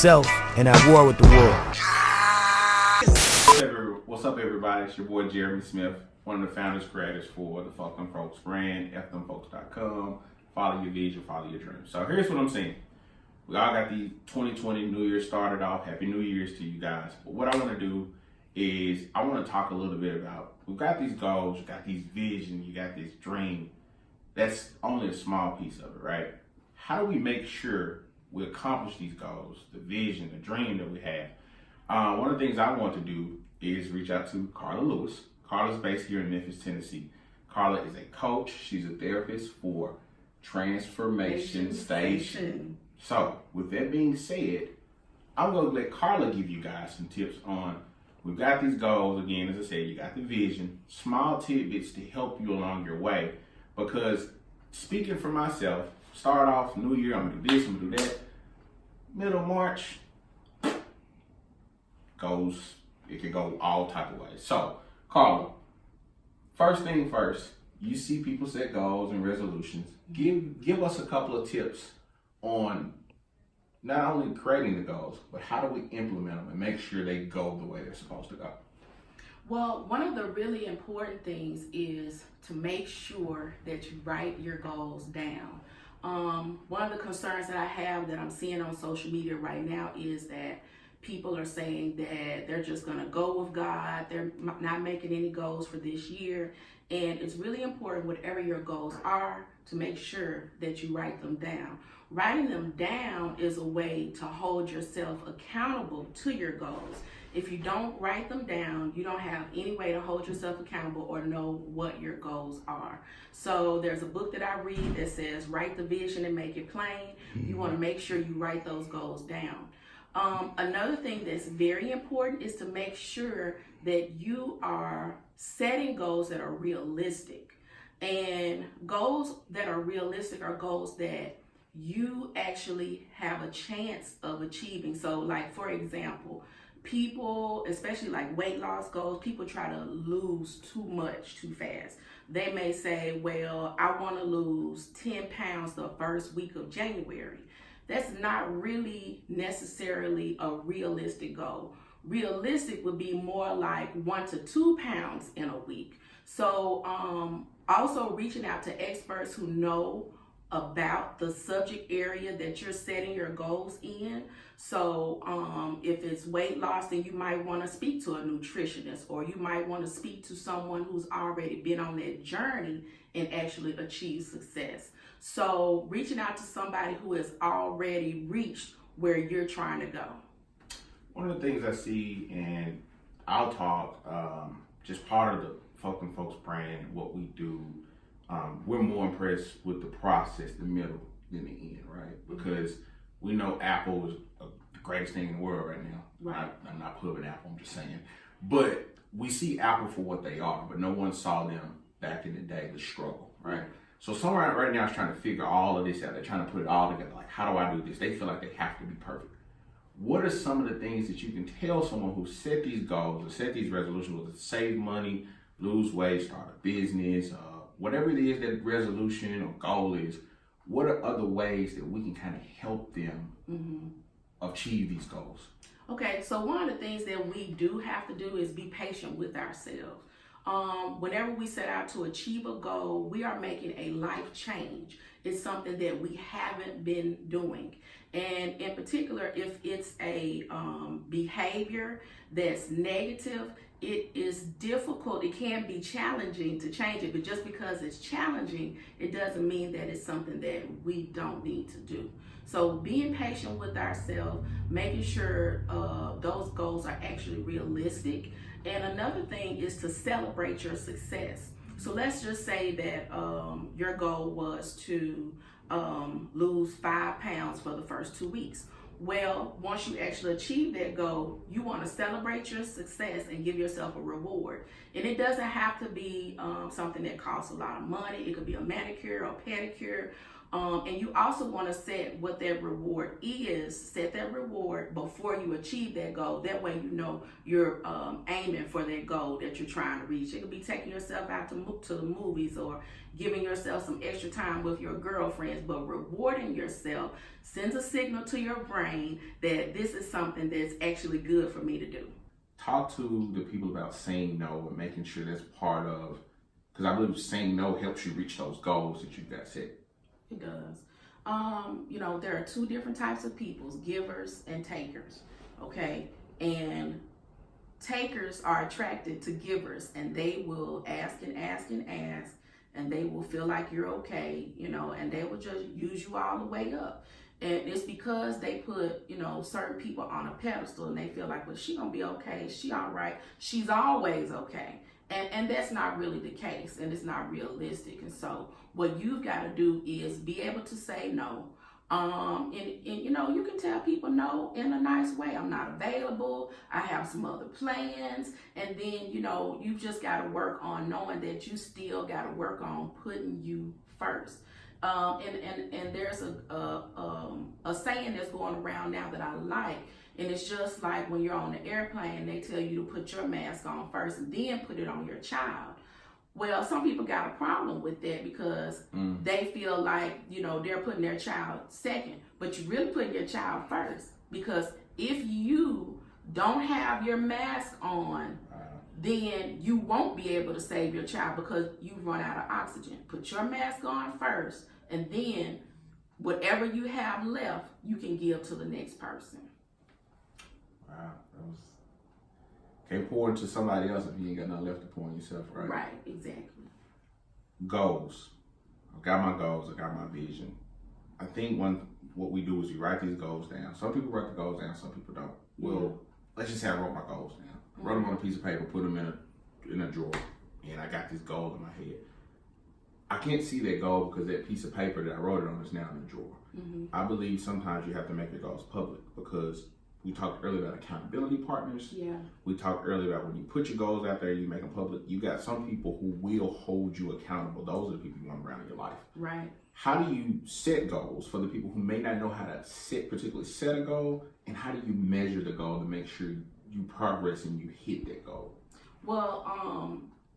self and at war with the world. What's up, everybody? It's your boy Jeremy Smith, one of the founders, creators for the Fthemfolks brand, Fthemfolks.com. Follow your vision, follow your dreams. So here's what I'm saying. We all got the 2020 New Year started off. Happy New Year's to you guys. But what I want to do is I want to talk a little bit about, we've got these goals, you got these visions, you got this dream. That's only a small piece of it, right? How do we make sure we accomplish these goals, the vision, the dream that we have? One of the things I want to do is reach out to Karla Lewis. Karla's based here in Memphis, Tennessee. Karla is a coach. She's a therapist for Transformation Station. So with that being said, I'm going to let Karla give you guys some tips on, we've got these goals. Again, as I said, you got the vision, small tidbits to help you along your way. Because speaking for myself, start off new year, I'm going to do this, I'm going to do that. Middle of March, it could go all type of ways. So, Karla, first thing first, you see people set goals and resolutions. Give us a couple of tips on not only creating the goals, but how do we implement them and make sure they go the way they're supposed to go? Well, one of the really important things is to make sure that you write your goals down. One of the concerns that I have that I'm seeing on social media right now is that people are saying that they're just going to go with God. They're not making any goals for this year. And it's really important, whatever your goals are, to make sure that you write them down. Writing them down is a way to hold yourself accountable to your goals. If you don't write them down, you don't have any way to hold yourself accountable or know what your goals are. So there's a book that I read that says, write the vision and make it plain. You want to make sure you write those goals down. Another thing that's very important is to make sure that you are setting goals that are realistic. And goals that are realistic are goals that you actually have a chance of achieving. So like, for example, people, especially like weight loss goals, people try to lose too much too fast. They may say, well, I want to lose 10 pounds the first week of January. That's not really necessarily a realistic goal. Realistic would be more like 1 to 2 pounds in a week. So also reaching out to experts who know about the subject area that you're setting your goals in. So if it's weight loss, then you might want to speak to a nutritionist, or you might want to speak to someone who's already been on that journey and actually achieve success. So reaching out to somebody who has already reached where you're trying to go. One of the things I see, and I'll talk, just part of the Fthemfolks brand, what we do, we're more impressed with the process, the middle, than the end, right? Because we know Apple is the greatest thing in the world right now. Right. I'm not putting Apple, I'm just saying. But we see Apple for what they are, but no one saw them back in the day, the struggle, right? So someone right now is trying to figure all of this out. They're trying to put it all together. Like, how do I do this? They feel like they have to be perfect. What are some of the things that you can tell someone who set these goals or set these resolutions, whether it's save money, lose weight, start a business, whatever it is that resolution or goal is, what are other ways that we can kind of help them achieve these goals? Okay, so one of the things that we do have to do is be patient with ourselves. Whenever we set out to achieve a goal, we are making a life change. It's something that we haven't been doing. And in particular, if it's a behavior that's negative, it is difficult. It can be challenging to change it, but just because it's challenging, it doesn't mean that it's something that we don't need to do. So being patient with ourselves, making sure those goals are actually realistic. And another thing is to celebrate your success. So let's just say that your goal was to lose 5 pounds for the first 2 weeks. Well, once you actually achieve that goal, you want to celebrate your success and give yourself a reward. And it doesn't have to be something that costs a lot of money. It could be a manicure or pedicure. And you also want to set what that reward is. Set that reward before you achieve that goal. That way you know you're aiming for that goal that you're trying to reach. It could be taking yourself out to the movies or giving yourself some extra time with your girlfriends. But rewarding yourself sends a signal to your brain that this is something that's actually good for me to do. Talk to the people about saying no and making sure that's part of, because I believe saying no helps you reach those goals that you've got set. It does. There are two different types of people, givers and takers, okay? And takers are attracted to givers, and they will ask and ask and ask, and they will feel like you're okay, and they will just use you all the way up. And it's because they put, certain people on a pedestal, and they feel like, well, she gonna be okay, she all right, she's always okay. And that's not really the case, and it's not realistic. And so what you've got to do is be able to say no. And you can tell people no in a nice way. I'm not available. I have some other plans. And then, you've just got to work on knowing that you still got to work on putting you first. And there's a saying that's going around now that I like. And it's just like when you're on the airplane, they tell you to put your mask on first and then put it on your child. Well, some people got a problem with that because they feel like, they're putting their child second, but you're really putting your child first. Because if you don't have your mask on, then you won't be able to save your child because you run out of oxygen. Put your mask on first, and then whatever you have left, you can give to the next person. Wow, can't pour into somebody else if you ain't got nothing left to pour in yourself, right? Right, exactly. Goals. I got my goals, I got my vision. I think what we do is you write these goals down. Some people write the goals down, some people don't. Well, let's just say I wrote my goals down. I wrote them on a piece of paper, put them in a drawer, and I got this goal in my head. I can't see that goal because that piece of paper that I wrote it on is now in the drawer. I believe sometimes you have to make your goals public because we talked earlier about accountability partners. Yeah. We talked earlier about when you put your goals out there, you make them public. You got some people who will hold you accountable. Those are the people you want around in your life. Right. How do you set goals for the people who may not know how to particularly set a goal, and how do you measure the goal to make sure you progress and you hit that goal? Well,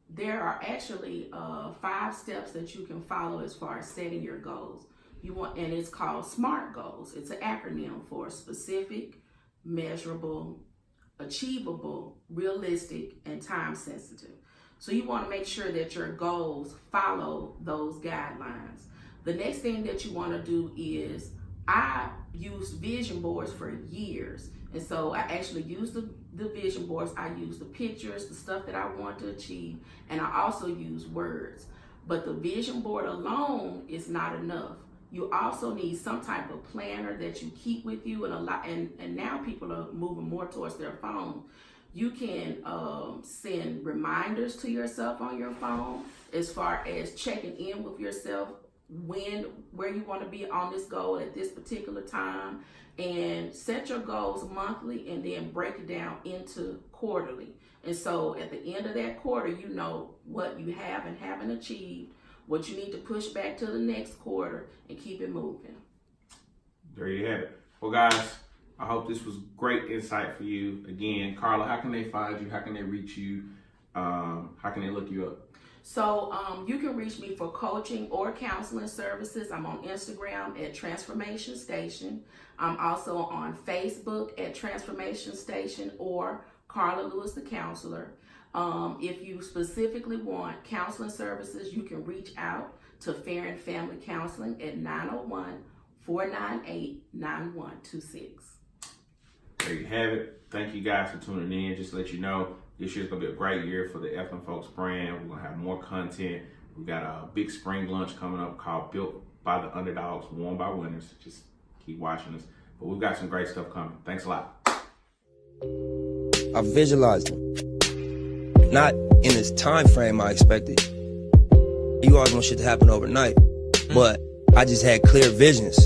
there are actually 5 steps that you can follow as far as setting your goals. And it's called SMART goals. It's an acronym for specific, measurable, achievable, realistic, and time sensitive. So you want to make sure that your goals follow those guidelines. The next thing that you want to do is, I used vision boards for years. And so I actually used the vision boards. I use the pictures, the stuff that I want to achieve, and I also use words. But the vision board alone is not enough. You also need some type of planner that you keep with you, and now people are moving more towards their phone. You can send reminders to yourself on your phone as far as checking in with yourself where you want to be on this goal at this particular time, and set your goals monthly and then break it down into quarterly. And so at the end of that quarter, you know what you have and haven't achieved, what you need to push back to the next quarter, and keep it moving. There you have it. Well, guys, I hope this was great insight for you. Again, Karla, how can they find you? How can they reach you? How can they look you up? So you can reach me for coaching or counseling services. I'm on Instagram at Transformation Station. I'm also on Facebook at Transformation Station or Karla Lewis the Counselor. If you specifically want counseling services, you can reach out to Fair and Family Counseling at 901-498-9126. There you have it. Thank you guys for tuning in. Just to let you know, this year's going to be a great year for the Fthemfolks brand. We're going to have more content. We got a big spring lunch coming up called Built by the Underdogs, Worn by Winners. Just keep watching us. But we've got some great stuff coming. Thanks a lot. I visualized him. Not in this time frame I expected. You always want shit to happen overnight. But I just had clear visions.